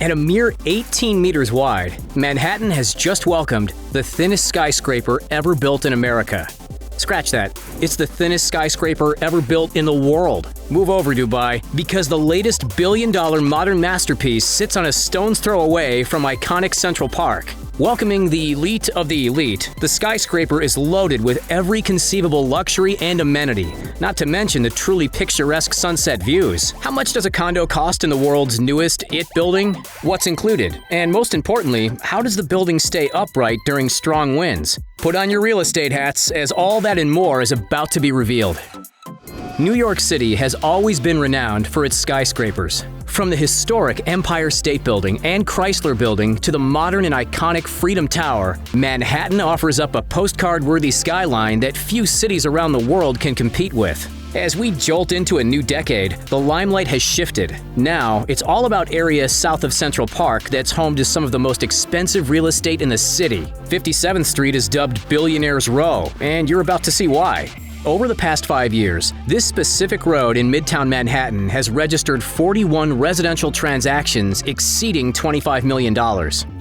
At a mere 18 meters wide, Manhattan has just welcomed the thinnest skyscraper ever built in America. Scratch that. It's the thinnest skyscraper ever built in the world. Move over, Dubai, because the latest billion-dollar modern masterpiece sits on a stone's throw away from iconic Central Park. Welcoming the elite of the elite, the skyscraper is loaded with every conceivable luxury and amenity, not to mention the truly picturesque sunset views. How much does a condo cost in the world's newest IT building? What's included? And most importantly, how does the building stay upright during strong winds? Put on your real estate hats, as all that and more is about to be revealed. New York City has always been renowned for its skyscrapers. From the historic Empire State Building and Chrysler Building to the modern and iconic Freedom Tower, Manhattan offers up a postcard-worthy skyline that few cities around the world can compete with. As we jolt into a new decade, the limelight has shifted. Now, it's all about areas south of Central Park that's home to some of the most expensive real estate in the city. 57th Street is dubbed Billionaire's Row, and you're about to see why. Over the past 5 years, this specific road in Midtown Manhattan has registered 41 residential transactions exceeding $25 million,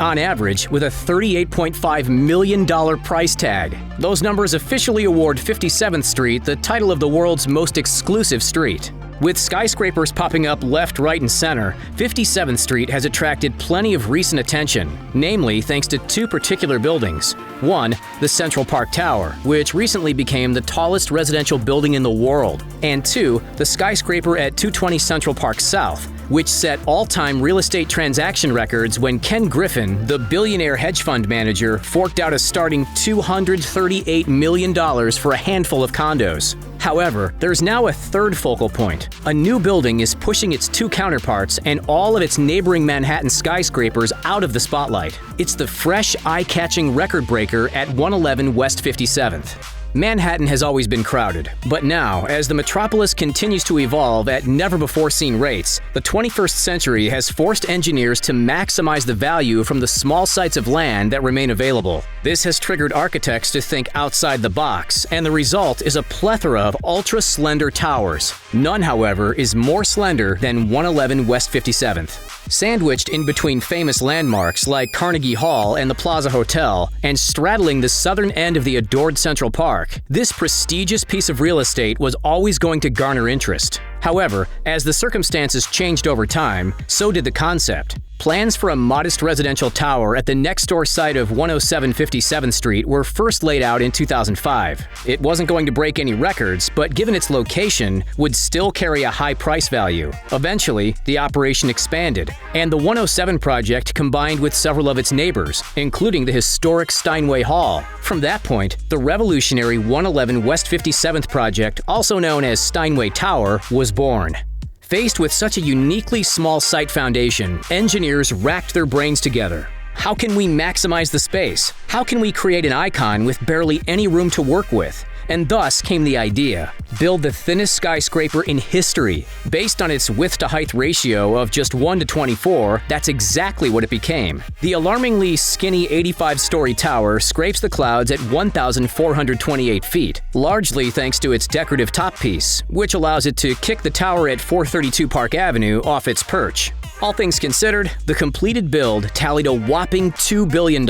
on average with a $38.5 million price tag. Those numbers officially award 57th Street the title of the world's most exclusive street. With skyscrapers popping up left, right, and center, 57th Street has attracted plenty of recent attention, namely thanks to two particular buildings. One, the Central Park Tower, which recently became the tallest residential building in the world, and two, the skyscraper at 220 Central Park South, which set all-time real estate transaction records when Ken Griffin, the billionaire hedge fund manager, forked out a starting $238 million for a handful of condos. However, there's now a third focal point. A new building is pushing its two counterparts and all of its neighboring Manhattan skyscrapers out of the spotlight. It's the fresh, eye-catching record breaker at 111 West 57th. Manhattan has always been crowded, but now, as the metropolis continues to evolve at never-before-seen rates, the 21st century has forced engineers to maximize the value from the small sites of land that remain available. This has triggered architects to think outside the box, and the result is a plethora of ultra-slender towers. None, however, is more slender than 111 West 57th. Sandwiched in between famous landmarks like Carnegie Hall and the Plaza Hotel, and straddling the southern end of the adored Central Park, this prestigious piece of real estate was always going to garner interest. However, as the circumstances changed over time, so did the concept. Plans for a modest residential tower at the next-door site of 107 57th Street were first laid out in 2005. It wasn't going to break any records, but given its location, would still carry a high price value. Eventually, the operation expanded, and the 107 project combined with several of its neighbors, including the historic Steinway Hall. From that point, the revolutionary 111 West 57th project, also known as Steinway Tower, was born. Faced with such a uniquely small site foundation, engineers racked their brains together. How can we maximize the space? How can we create an icon with barely any room to work with? And thus came the idea: build the thinnest skyscraper in history. Based on its width-to-height ratio of just 1:24, that's exactly what it became. The alarmingly skinny 85-story tower scrapes the clouds at 1,428 feet, largely thanks to its decorative top piece, which allows it to kick the tower at 432 Park Avenue off its perch. All things considered, the completed build tallied a whopping $2 billion.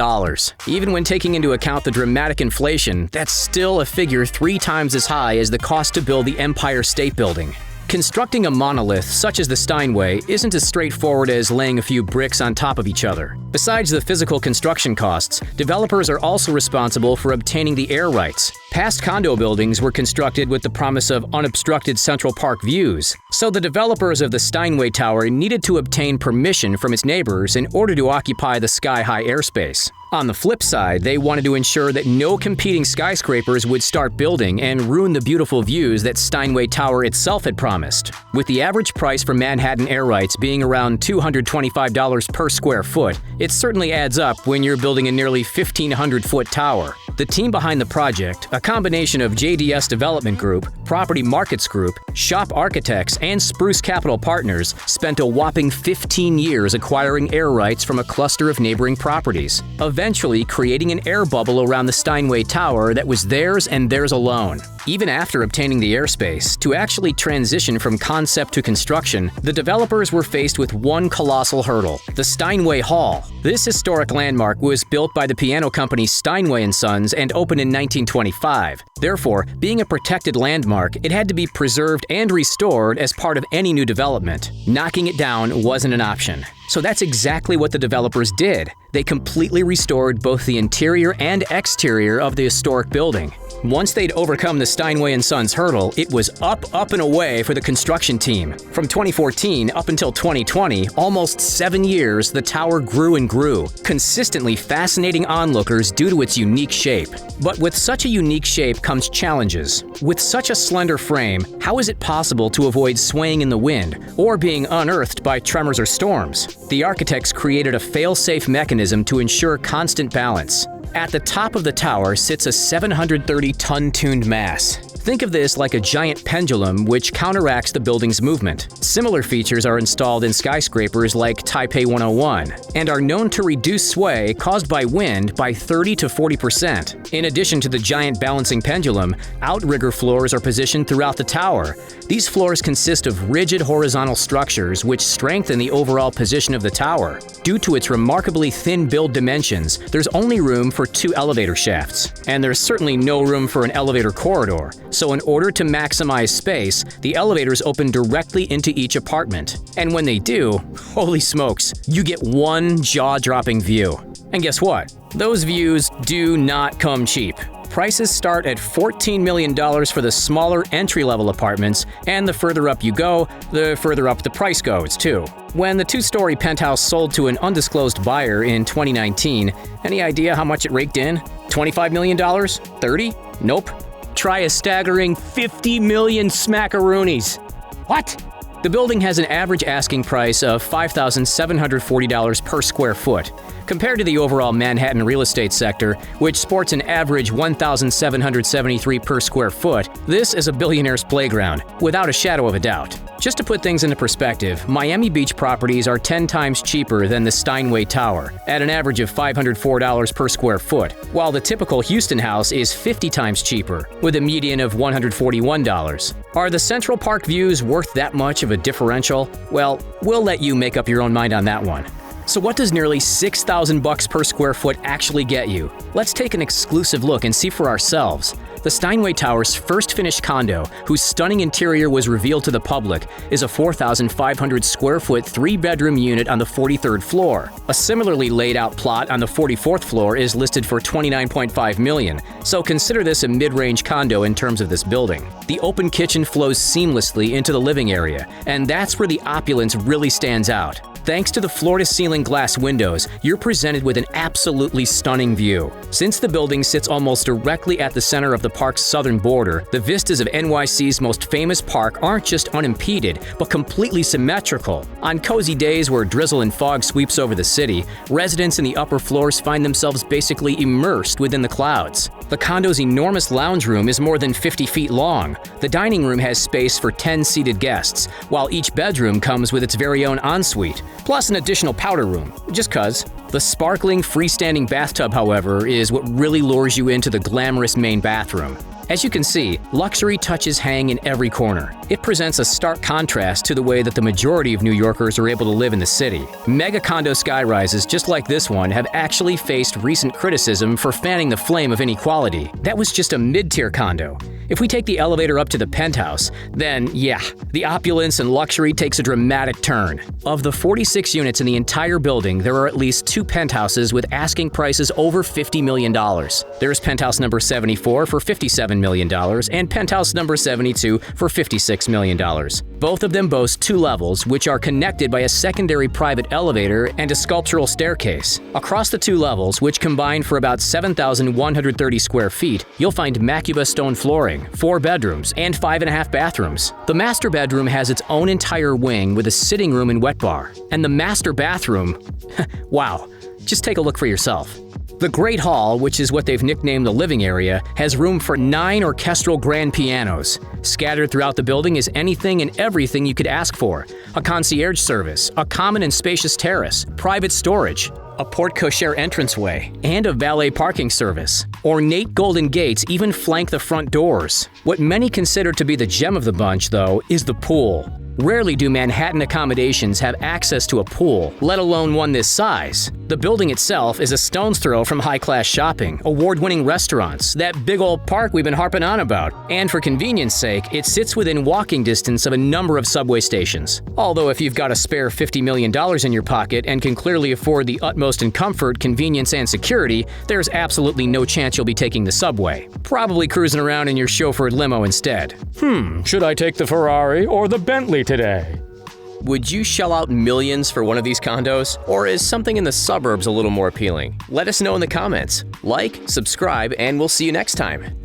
Even when taking into account the dramatic inflation, that's still a figure 3 times as high as the cost to build the Empire State Building. Constructing a monolith such as the Steinway isn't as straightforward as laying a few bricks on top of each other. Besides the physical construction costs, developers are also responsible for obtaining the air rights. Past condo buildings were constructed with the promise of unobstructed Central Park views, so the developers of the Steinway Tower needed to obtain permission from its neighbors in order to occupy the sky-high airspace. On the flip side, they wanted to ensure that no competing skyscrapers would start building and ruin the beautiful views that Steinway Tower itself had promised. With the average price for Manhattan air rights being around $225 per square foot, it certainly adds up when you're building a nearly 1,500-foot tower. The team behind the project, a combination of JDS Development Group, Property Markets Group, Shop Architects, and Spruce Capital Partners, spent a whopping 15 years acquiring air rights from a cluster of neighboring properties, eventually creating an air bubble around the Steinway Tower that was theirs and theirs alone. Even after obtaining the airspace, to actually transition from concept to construction, the developers were faced with one colossal hurdle: the Steinway Hall. This historic landmark was built by the piano company Steinway & Sons and opened in 1925. Therefore, being a protected landmark, it had to be preserved and restored as part of any new development. Knocking it down wasn't an option. So that's exactly what the developers did. They completely restored both the interior and exterior of the historic building. Once they'd overcome the Steinway & Sons hurdle, it was up, and away for the construction team. From 2014 up until 2020, almost 7 years, the tower grew and grew, consistently fascinating onlookers due to its unique shape. But with such a unique shape comes challenges. With such a slender frame, how is it possible to avoid swaying in the wind or being unearthed by tremors or storms? The architects created a fail-safe mechanism to ensure constant balance. At the top of the tower sits a 730-ton tuned mass. Think of this like a giant pendulum which counteracts the building's movement. Similar features are installed in skyscrapers like Taipei 101 and are known to reduce sway caused by wind by 30 to 40%. In addition to the giant balancing pendulum, outrigger floors are positioned throughout the tower. These floors consist of rigid horizontal structures which strengthen the overall position of the tower. Due to its remarkably thin build dimensions, there's only room for 2 elevator shafts, and there's certainly no room for an elevator corridor. So in order to maximize space, the elevators open directly into each apartment. And when they do, holy smokes, you get one jaw-dropping view. And guess what? Those views do not come cheap. Prices start at $14 million for the smaller entry-level apartments, and the further up you go, the further up the price goes, too. When the 2-story penthouse sold to an undisclosed buyer in 2019, any idea how much it raked in? $25 million? 30? Nope. Try a staggering 50 million smackaroonies. What? The building has an average asking price of $5,740 per square foot. Compared to the overall Manhattan real estate sector, which sports an average $1,773 per square foot, this is a billionaire's playground, without a shadow of a doubt. Just to put things into perspective, Miami Beach properties are 10 times cheaper than the Steinway Tower, at an average of $504 per square foot, while the typical Houston house is 50 times cheaper, with a median of $141. Are the Central Park views worth that much of a differential? Well, we'll let you make up your own mind on that one. So what does nearly $6,000 per square foot actually get you? Let's take an exclusive look and see for ourselves. The Steinway Tower's first finished condo, whose stunning interior was revealed to the public, is a 4,500 square foot 3-bedroom unit on the 43rd floor. A similarly laid out plot on the 44th floor is listed for $29.5 million, so consider this a mid-range condo in terms of this building. The open kitchen flows seamlessly into the living area, and that's where the opulence really stands out. Thanks to the floor-to-ceiling glass windows, you're presented with an absolutely stunning view. Since the building sits almost directly at the center of the park's southern border, the vistas of NYC's most famous park aren't just unimpeded, but completely symmetrical. On cozy days where drizzle and fog sweeps over the city, residents in the upper floors find themselves basically immersed within the clouds. The condo's enormous lounge room is more than 50 feet long. The dining room has space for 10 seated guests, while each bedroom comes with its very own ensuite, plus an additional powder room, just cuz. The sparkling freestanding bathtub, however, is what really lures you into the glamorous main bathroom. As you can see, luxury touches hang in every corner. It presents a stark contrast to the way that the majority of New Yorkers are able to live in the city. Mega condo skyrises just like this one have actually faced recent criticism for fanning the flame of inequality. That was just a mid-tier condo. If we take the elevator up to the penthouse, then yeah, the opulence and luxury takes a dramatic turn. Of the 46 units in the entire building, there are at least 2 penthouses with asking prices over $50 million. There's penthouse number 74 for $57 million and penthouse number 72 for $56 million. Both of them boast 2 levels, which are connected by a secondary private elevator and a sculptural staircase. Across the 2 levels, which combine for about 7,130 square feet, you'll find Macuba stone flooring, 4 bedrooms, and 5.5 bathrooms. The master bedroom has its own entire wing with a sitting room and wet bar. And the master bathroom, wow, just take a look for yourself. The Great Hall, which is what they've nicknamed the living area, has room for 9 orchestral grand pianos. Scattered throughout the building is anything and everything you could ask for. A concierge service, a common and spacious terrace, private storage, a porte-cochere entranceway, and a valet parking service. Ornate golden gates even flank the front doors. What many consider to be the gem of the bunch, though, is the pool. Rarely do Manhattan accommodations have access to a pool, let alone one this size. The building itself is a stone's throw from high-class shopping, award-winning restaurants, that big old park we've been harping on about, and for convenience sake, it sits within walking distance of a number of subway stations. Although if you've got a spare $50 million in your pocket and can clearly afford the utmost in comfort, convenience, and security, there's absolutely no chance you'll be taking the subway. Probably cruising around in your chauffeured limo instead. Should I take the Ferrari or the Bentley today? Would you shell out millions for one of these condos? Or is something in the suburbs a little more appealing? Let us know in the comments. Like, subscribe, and we'll see you next time.